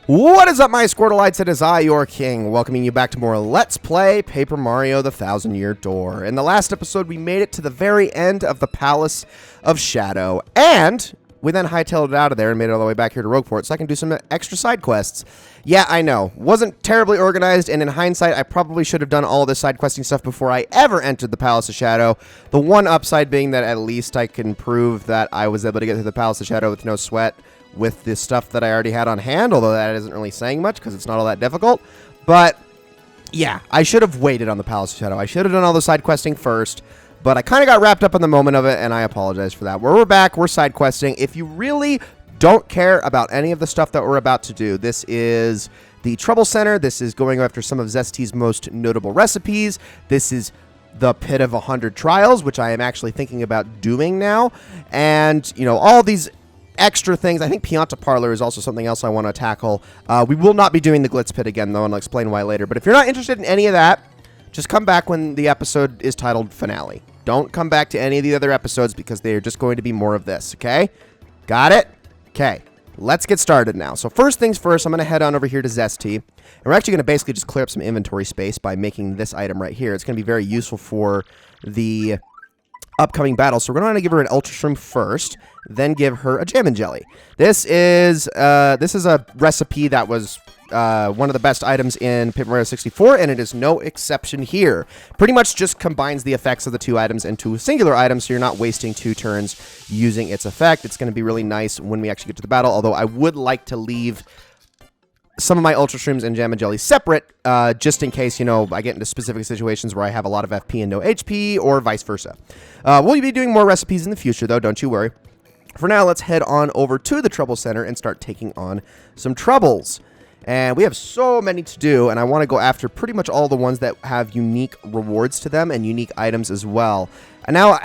What is up, my Squirtleites? It is I, your king, welcoming you back to more Let's Play Paper Mario: The Thousand-Year Door. In the last episode, we made it to the very end of the Palace of Shadow, and we then hightailed it out of there and made it all the way back here to Rogueport so I can do some extra side quests. Yeah, I know. Wasn't terribly organized, and in hindsight, I probably should have done all of this side questing stuff before I ever entered the Palace of Shadow. The one upside being that at least I can prove that I was able to get to the Palace of Shadow with no sweat with the stuff that I already had on hand, although that isn't really saying much because it's not all that difficult. But yeah, I should have waited on the Palace of Shadow. I should have done all the side questing first, but I kind of got wrapped up in the moment of it, and I apologize for that. We're back. We're side questing. If you really don't care about any of the stuff that we're about to do, this is the Trouble Center. This is going after some of Zesty's most notable recipes. This is the Pit of 100 Trials, which I am actually thinking about doing now. And, you know, all these extra things. I think Pianta Parlor is also something else I want to tackle. We will not be doing the Glitz Pit again, though, and I'll explain why later. But if you're not interested in any of that, just come back when the episode is titled Finale. Don't come back to any of the other episodes because they are just going to be more of this, okay? Got it? Okay, let's get started now. So first things first, I'm going to head on over here to Zesty. And we're actually going to basically just clear up some inventory space by making this item right here. It's going to be very useful for the upcoming battle. So we're going to give her an Ultra Shroom first, then give her a Jam and Jelly. This is a recipe that was one of the best items in Paper Mario 64, and it is no exception here. Pretty much just combines the effects of the two items into a singular item, so you're not wasting two turns using its effect. It's going to be really nice when we actually get to the battle, although I would like to leave some of my Ultra Shrooms and Jam and Jelly separate, just in case, you know, I get into specific situations where I have a lot of FP and no HP, or vice versa. We'll be doing more recipes in the future, though, don't you worry. For now, let's head on over to the Trouble Center and start taking on some troubles. And we have so many to do, and I want to go after pretty much all the ones that have unique rewards to them and unique items as well. And now,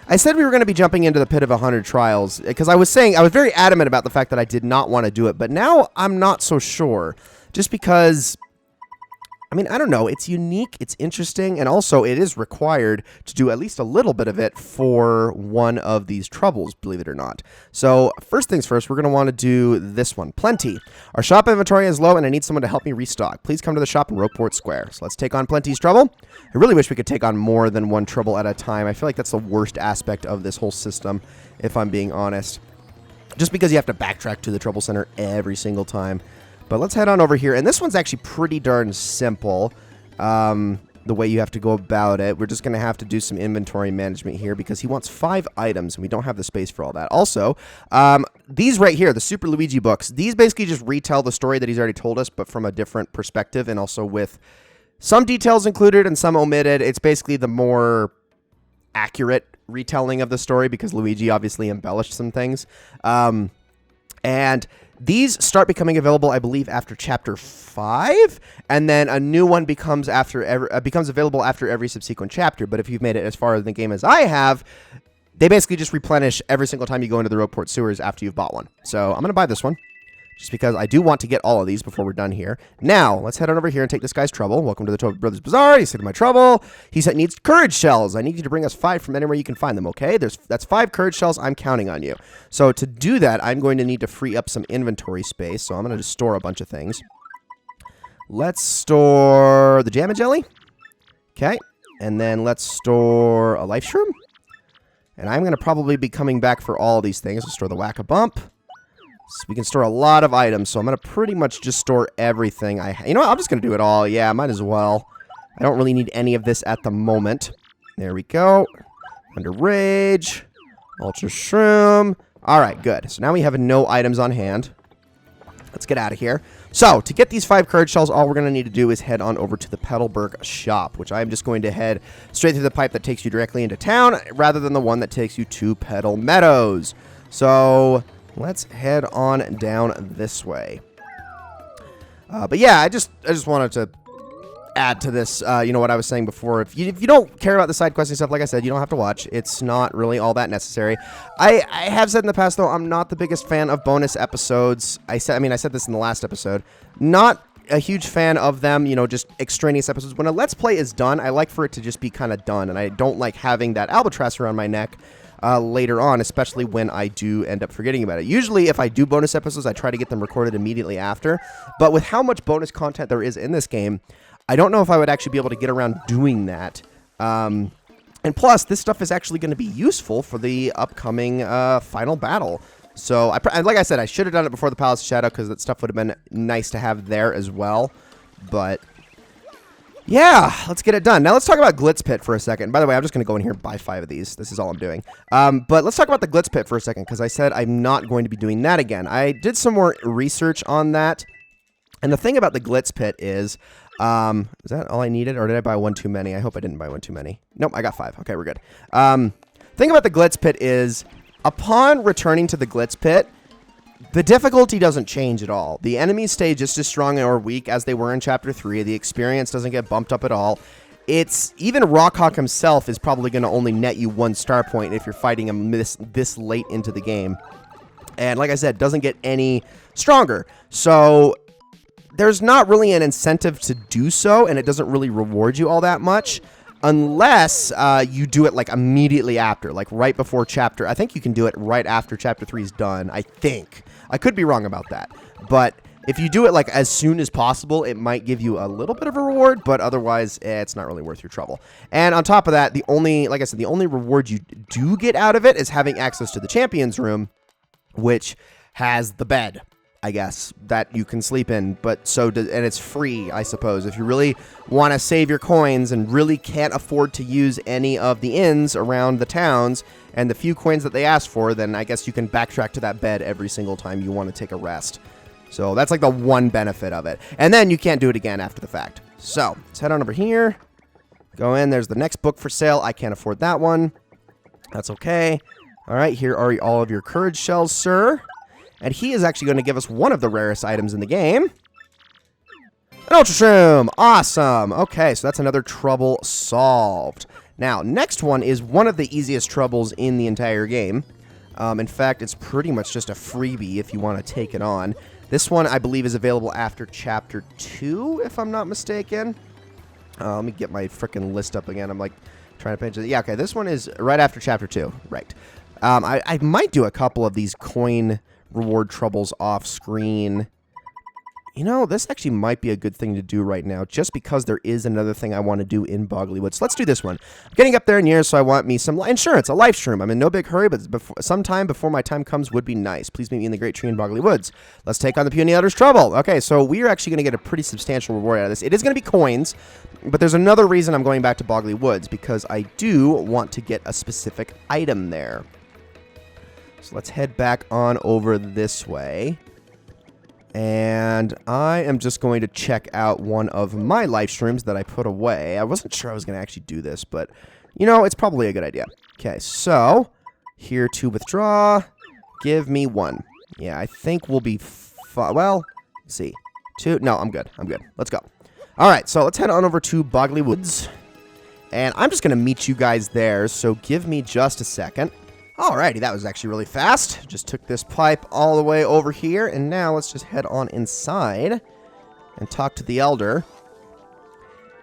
I said we were going to be jumping into the Pit of 100 Trials, because I was very adamant about the fact that I did not want to do it, but now I'm not so sure. Just because, I mean, I don't know, it's unique, it's interesting, and also it is required to do at least a little bit of it for one of these troubles, believe it or not. So, first things first, we're going to want to do this one, Plenty. Our shop inventory is low, and I need someone to help me restock. Please come to the shop in Rogueport Square. So let's take on Plenty's trouble. I really wish we could take on more than one trouble at a time. I feel like that's the worst aspect of this whole system, if I'm being honest. Just because you have to backtrack to the Trouble Center every single time. But let's head on over here. And this one's actually pretty darn simple, the way you have to go about it. We're just going to have to do some inventory management here because he wants 5 items, and we don't have the space for all that. Also, these right here, the Super Luigi books, these basically just retell the story that he's already told us, but from a different perspective, and also with some details included and some omitted. It's basically the more accurate retelling of the story because Luigi obviously embellished some things. And these start becoming available, I believe, after Chapter 5, and then a new one becomes available after every subsequent chapter. But if you've made it as far in the game as I have, they basically just replenish every single time you go into the Rogueport sewers after you've bought one. So I'm going to buy this one, just because I do want to get all of these before we're done here. Now, let's head on over here and take this guy's trouble. Welcome to the Toad Brothers Bazaar. He's taking my trouble. He said needs courage shells. I need you to bring us 5 from anywhere you can find them, okay? That's 5 courage shells. I'm counting on you. So to do that, I'm going to need to free up some inventory space. So I'm going to just store a bunch of things. Let's store the Jam and Jelly. Okay. And then let's store a Life Shroom. And I'm going to probably be coming back for all these things. Let's store the Whack-a-Bump. So we can store a lot of items, so I'm going to pretty much just store everything you know what, I'm just going to do it all. Yeah, might as well. I don't really need any of this at the moment. There we go. Under Rage. Ultra Shroom. Alright, good. So now we have no items on hand. Let's get out of here. So, to get these 5 courage shells, all we're going to need to do is head on over to the Petalburg shop, which I'm just going to head straight through the pipe that takes you directly into town, rather than the one that takes you to Petal Meadows. So let's head on down this way. But yeah, I just wanted to add to this, you know, what I was saying before. If you don't care about the side questing stuff, like I said, you don't have to watch. It's not really all that necessary. I have said in the past, though, I'm not the biggest fan of bonus episodes. I said this in the last episode. Not a huge fan of them, you know, just extraneous episodes. When a Let's Play is done, I like for it to just be kind of done, and I don't like having that albatross around my neck later on, especially when I do end up forgetting about it. Usually, if I do bonus episodes, I try to get them recorded immediately after. But with how much bonus content there is in this game, I don't know if I would actually be able to get around doing that. And plus, this stuff is actually going to be useful for the upcoming final battle. So, like I said, I should have done it before the Palace of Shadow because that stuff would have been nice to have there as well. But yeah, let's get it done. Now let's talk about Glitz Pit for a second. By the way, I'm just going to go in here and buy 5 of these. This is all I'm doing. But let's talk about the Glitz Pit for a second because I said I'm not going to be doing that again. I did some more research on that. And the thing about the Glitz Pit is that all I needed? Or did I buy one too many? I hope I didn't buy one too many. Nope, I got 5. Okay, we're good. Thing about the Glitz Pit is upon returning to the Glitz Pit, the difficulty doesn't change at all. The enemies stay just as strong or weak as they were in Chapter 3. The experience doesn't get bumped up at all. It's even Rockhawk himself is probably going to only net you 1 star point if you're fighting him this late into the game. And like I said, doesn't get any stronger. So there's not really an incentive to do so, and it doesn't really reward you all that much. Unless you do it like immediately after, like right before chapter. I think you can do it right after chapter 3 is done. I think. I could be wrong about that. But if you do it like as soon as possible, it might give you a little bit of a reward, but otherwise it's not really worth your trouble. And on top of that, like I said, the only reward you do get out of it is having access to the Champions Room, which has the bed, I guess, that you can sleep in, and it's free, I suppose. If you really want to save your coins and really can't afford to use any of the inns around the towns and the few coins that they ask for, then I guess you can backtrack to that bed every single time you want to take a rest. So that's like the one benefit of it. And then you can't do it again after the fact. So let's head on over here. Go in. There's the next book for sale. I can't afford that one. That's okay. All right, here are all of your courage shells, sir. And he is actually going to give us one of the rarest items in the game. An Ultra Shroom! Awesome! Okay, so that's another trouble solved. Now, next one is one of the easiest troubles in the entire game. In fact, it's pretty much just a freebie if you want to take it on. This one, I believe, is available after Chapter 2, if I'm not mistaken. Let me get my frickin' list up again. I'm, like, trying to pinch it. Yeah, okay, this one is right after Chapter 2. Right. I might do a couple of these coin reward troubles off screen. You know, this actually might be a good thing to do right now, just because there is another thing I want to do in Boggly Woods. So let's do this one. I'm getting up there in years, so I want me some insurance, a life shroom. I'm in no big hurry, but sometime before my time comes would be nice. Please meet me in the Great Tree in Boggly Woods. Let's take on the Puny Elder's trouble. Okay, so we are actually going to get a pretty substantial reward out of this. It is going to be coins, but there's another reason I'm going back to Boggly Woods, because I do want to get a specific item there. So let's head back on over this way. And I am just going to check out one of my life streams that I put away. I wasn't sure I was going to actually do this, but, you know, it's probably a good idea. Okay, so here to withdraw. Give me 1. Yeah, I think we'll be well, let's see. 2. No, I'm good. I'm good. Let's go. All right, so let's head on over to Boggly Woods. And I'm just going to meet you guys there, so give me just a second. Alrighty, that was actually really fast. Just took this pipe all the way over here, and now let's just head on inside and talk to the Elder.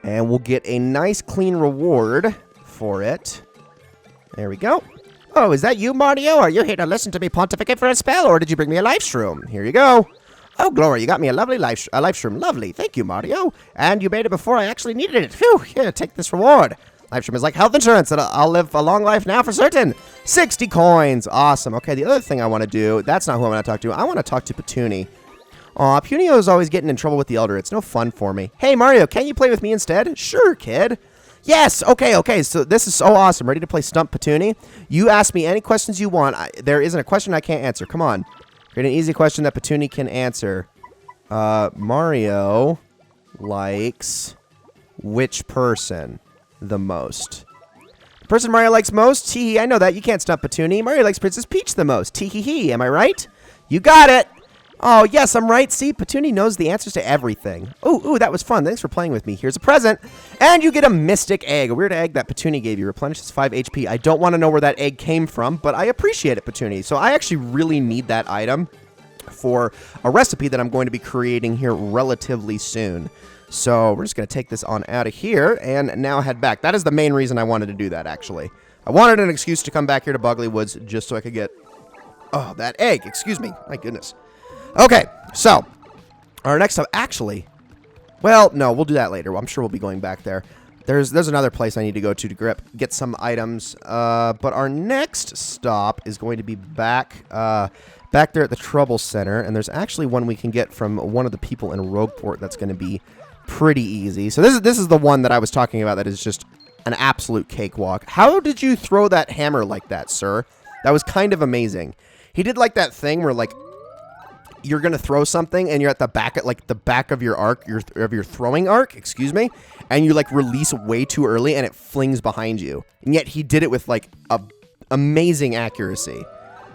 And we'll get a nice clean reward for it. There we go. Oh, is that you, Mario? Are you here to listen to me pontificate for a spell, or did you bring me a life shroom? Here you go. Oh, Glory, you got me a lovely life shroom. Lovely. Thank you, Mario. And you made it before I actually needed it. Phew, here, take this reward. Life stream is like health insurance, and I'll live a long life now for certain. 60 coins. Awesome. Okay, the other thing I want to do, that's not who I want to talk to. I want to talk to Petunie. Aw, Punio is always getting in trouble with the Elder. It's no fun for me. Hey, Mario, can you play with me instead? Sure, kid. Yes. Okay. So this is so awesome. Ready to play Stump Petunie? You ask me any questions you want. There isn't a question I can't answer. Come on. Create an easy question that Petunie can answer. Mario likes which person the most? The person Mario likes most? Tee-hee, I know that. You can't stump Petunie. Mario likes Princess Peach the most. Tee-hee-hee. Am I right? You got it. Oh, yes, I'm right. See, Petunie knows the answers to everything. Ooh, that was fun. Thanks for playing with me. Here's a present. And you get a mystic egg, a weird egg that Petunie gave you. Replenishes 5 HP. I don't want to know where that egg came from, but I appreciate it, Petunie. So I actually really need that item for a recipe that I'm going to be creating here relatively soon. So we're just going to take this on out of here and now head back. That is the main reason I wanted to do that, actually. I wanted an excuse to come back here to Bugley Woods just so I could get... Oh, that egg. Excuse me. My goodness. Okay, so our next up... Actually... Well, no, we'll do that later. I'm sure we'll be going back there. There's another place I need to go to get some items. But our next stop is going to be back there at the Trouble Center. And there's actually one we can get from one of the people in Rogueport that's going to be pretty easy. So this is the one that I was talking about that is just an absolute cakewalk. How did you throw that hammer like that, sir? That was kind of amazing. He did like that thing where like you're gonna throw something and you're at the back of your arc, your throwing arc, excuse me, and you like release way too early and it flings behind you. And yet he did it with like amazing accuracy.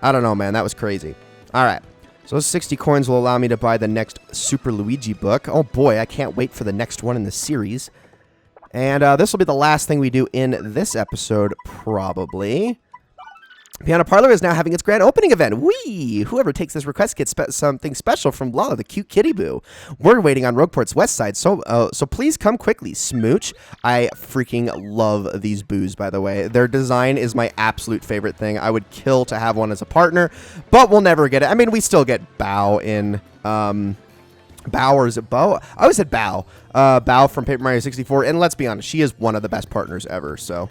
I don't know, man, that was crazy. All right, so those 60 coins will allow me to buy the next Super Luigi book. Oh boy, I can't wait for the next one in the series. And this will be the last thing we do in this episode, probably. Piano Parlor is now having its grand opening event. Whee! Whoever takes this request gets something special from Lala, the cute kitty boo. We're waiting on Rogueport's west side, so please come quickly. Smooch. I freaking love these boos, by the way. Their design is my absolute favorite thing. I would kill to have one as a partner, but we'll never get it. I mean, we still get Bow in... Bow, or is it Bow? I always said Bow. Bow from Paper Mario 64, and let's be honest, she is one of the best partners ever, so...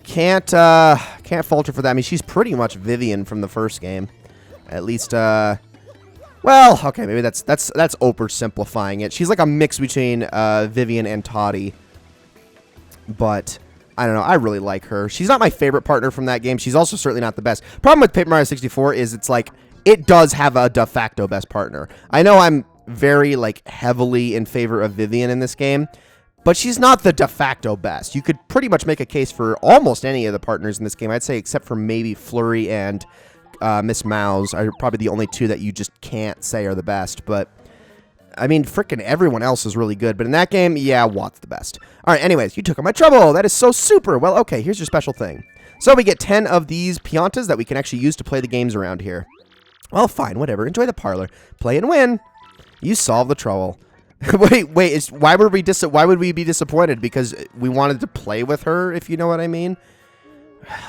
Can't falter for that. I mean, she's pretty much Vivian from the first game. At least, well, okay, maybe that's oversimplifying it. She's like a mix between Vivian and Toddy. But, I don't know, I really like her. She's not my favorite partner from that game. She's also certainly not the best. Problem with Paper Mario 64 is it's like, it does have a de facto best partner. I know I'm very, like, heavily in favor of Vivian in this game. But she's not the de facto best. You could pretty much make a case for almost any of the partners in this game, I'd say, except for maybe Flurry and Miss Mouse are probably the only two that you just can't say are the best. But, I mean, frickin' everyone else is really good. But in that game, yeah, Watt's the best. All right, anyways, you took on my trouble. That is so super. Well, okay, here's your special thing. So we get 10 of these piantas that we can actually use to play the games around here. Well, fine, whatever. Enjoy the parlor. Play and win. You solve the trouble. wait, why would we be disappointed? Because we wanted to play with her, if you know what I mean?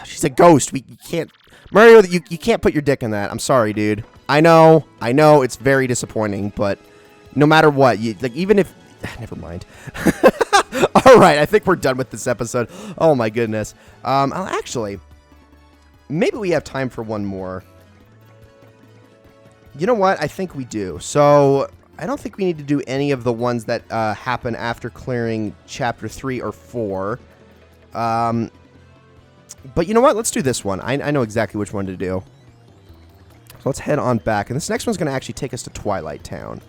She's a ghost. You can't... Mario, you can't put your dick in that. I'm sorry, dude. I know, it's very disappointing, but no matter what, like, even if... Never mind. Alright, I think we're done with this episode. Oh my goodness. Actually, maybe we have time for one more. You know what? I think we do. So... I don't think we need to do any of the ones that happen after clearing Chapter 3 or 4. But you know what? Let's do this one. I know exactly which one to do. So let's head on back. And this next one's going to actually take us to Twilight Town.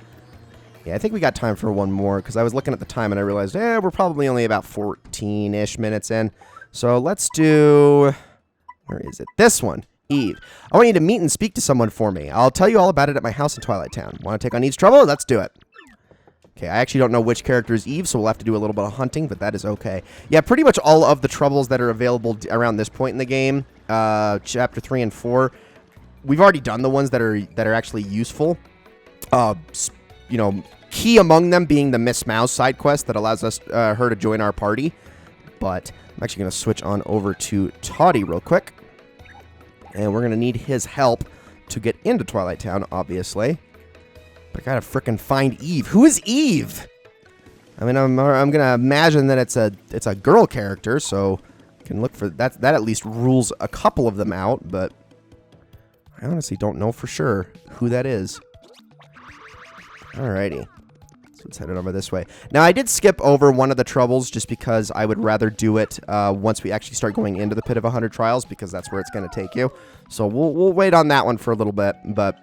Yeah, I think we got time for one more, because I was looking at the time and I realized, we're probably only about 14-ish minutes in. So let's do... Where is it? This one. Eve. I want you to meet and speak to someone for me. I'll tell you all about it at my house in Twilight Town. Want to take on Eve's trouble? Let's do it. Okay, I actually don't know which character is Eve, so we'll have to do a little bit of hunting, but that is okay. Yeah, pretty much all of the troubles that are available around this point in the game, Chapter 3 and 4, we've already done the ones that are actually useful. You know, key among them being the Miss Mouse side quest that allows us her to join our party. But I'm actually going to switch on over to Toddy real quick. And we're going to need his help to get into Twilight Town, obviously. But I got to frickin' find Eve. Who is Eve? I mean, I'm going to imagine that it's a girl character, so I can look for that. That at least rules a couple of them out, but I honestly don't know for sure who that is. Alrighty. So let's head it over this way. Now, I did skip over one of the troubles just because I would rather do it once we actually start going into the Pit of 100 Trials, because that's where it's going to take you. So we'll wait on that one for a little bit, but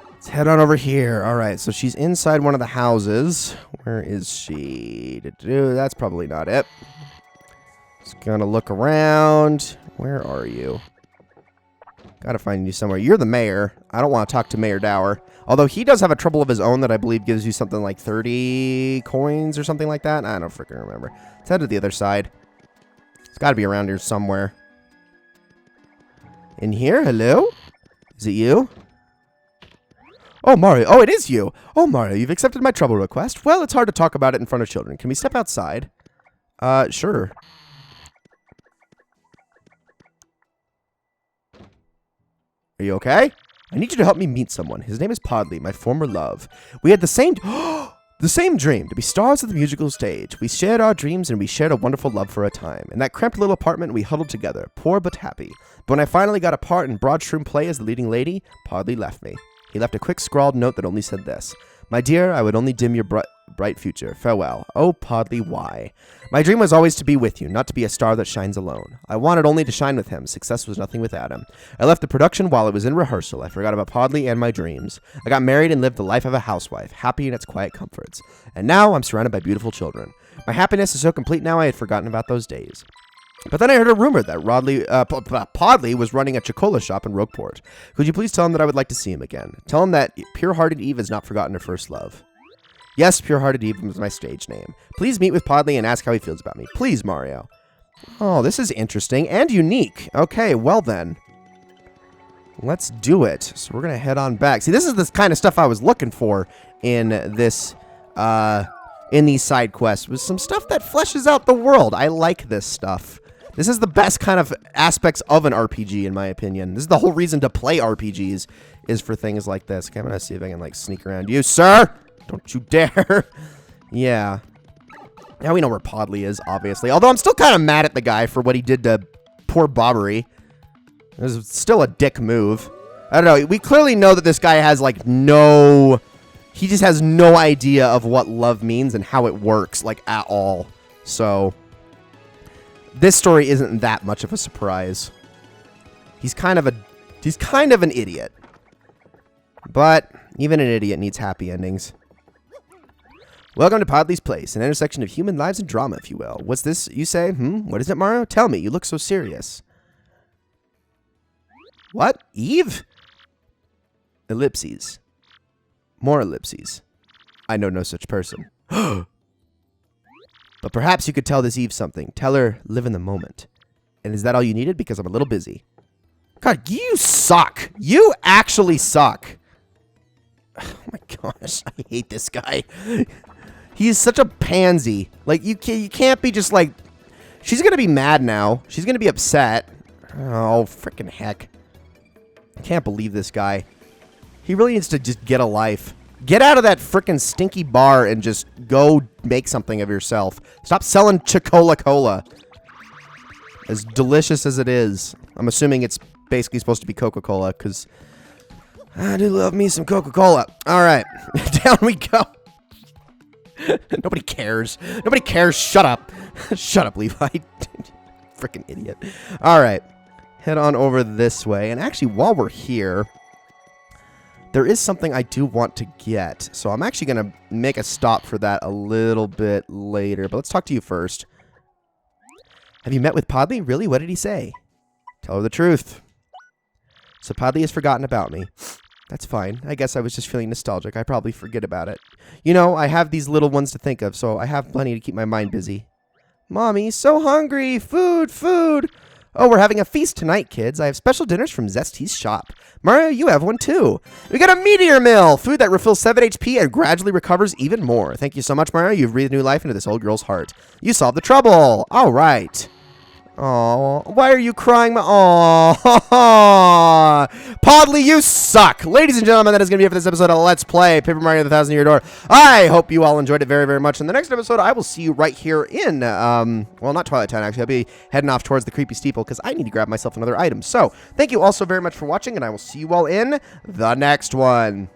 let's head on over here. All right, so she's inside one of the houses. Where is she? That's probably not it. Just going to look around. Where are you? Got to find you somewhere. You're the mayor. I don't want to talk to Mayor Dower. Although he does have a trouble of his own that I believe gives you something like 30 coins or something like that. I don't freaking remember. Let's head to the other side. It's got to be around here somewhere. In here? Hello? Is it you? Oh, Mario. Oh, it is you. Oh, Mario, you've accepted my trouble request. Well, it's hard to talk about it in front of children. Can we step outside? Sure. Are you okay? I need you to help me meet someone. His name is Podley, my former love. We had the same dream, to be stars of the musical stage. We shared our dreams and we shared a wonderful love for a time. In that cramped little apartment, we huddled together, poor but happy. But when I finally got a part in Broad Shroom Play as the leading lady, Podley left me. He left a quick scrawled note that only said this: "My dear, I would only dim your bright future. Farewell." Oh, Podley, why? My dream was always to be with you, not to be a star that shines alone. I wanted only to shine with him. Success was nothing without him. I left the production while it was in rehearsal. I forgot about Podley and my dreams. I got married and lived the life of a housewife, happy in its quiet comforts. And now I'm surrounded by beautiful children. My happiness is so complete now I had forgotten about those days. But then I heard a rumor that Podley was running a Chocola shop in Rogueport. Could you please tell him that I would like to see him again? Tell him that pure-hearted Eve has not forgotten her first love. Yes, Pure-Hearted Eve was my stage name. Please meet with Podley and ask how he feels about me. Please, Mario. Oh, this is interesting and unique. Okay, well then. Let's do it. So we're going to head on back. See, this is the kind of stuff I was looking for in this, in these side quests. Was some stuff that fleshes out the world. I like this stuff. This is the best kind of aspects of an RPG, in my opinion. This is the whole reason to play RPGs, is for things like this. Okay, I'm going to see if I can, like, sneak around you, sir. Don't you dare. Yeah. Now we know where Podley is, obviously. Although I'm still kind of mad at the guy for what he did to poor Bobbery. It was still a dick move. I don't know. We clearly know that this guy has, like, no... He just has no idea of what love means and how it works, like, at all. So... This story isn't that much of a surprise. He's kind of an idiot. But even an idiot needs happy endings. Welcome to Podley's Place, an intersection of human lives and drama, if you will. What's this, you say? What is it, Mario? Tell me, you look so serious. What? Eve? Ellipses. More ellipses. I know no such person. But perhaps you could tell this Eve something. Tell her, live in the moment. And is that all you needed? Because I'm a little busy. God, you suck. You actually suck. Oh my gosh, I hate this guy. He's such a pansy. Like, you can't be just like... She's going to be mad now. She's going to be upset. Oh, freaking heck. I can't believe this guy. He really needs to just get a life. Get out of that freaking stinky bar and just go make something of yourself. Stop selling Chocola Cola. As delicious as it is. I'm assuming it's basically supposed to be Coca-Cola, because I do love me some Coca-Cola. All right. Down we go. Nobody cares. Nobody cares. Shut up. Shut up, Levi. Freaking idiot. All right. Head on over this way. And actually, while we're here, there is something I do want to get. So I'm actually going to make a stop for that a little bit later. But let's talk to you first. Have you met with Podley? Really? What did he say? Tell her the truth. So Podley has forgotten about me. That's fine. I guess I was just feeling nostalgic. I probably forget about it. You know, I have these little ones to think of, so I have plenty to keep my mind busy. Mommy, so hungry. Food, food. Oh, we're having a feast tonight, kids. I have special dinners from Zesty's shop. Mario, you have one too. We got a meteor mill. Food that refills 7 HP and gradually recovers even more. Thank you so much, Mario. You've breathed new life into this old girl's heart. You solved the trouble. All right. Oh, why are you crying? Oh, Podley, you suck. Ladies and gentlemen, that is going to be it for this episode of Let's Play Paper Mario the 1000 Year Door. I hope you all enjoyed it very, very much. In the next episode, I will see you right here in, well, not Twilight Town, actually. I'll be heading off towards the Creepy Steeple because I need to grab myself another item. So, thank you all so very much for watching, and I will see you all in the next one.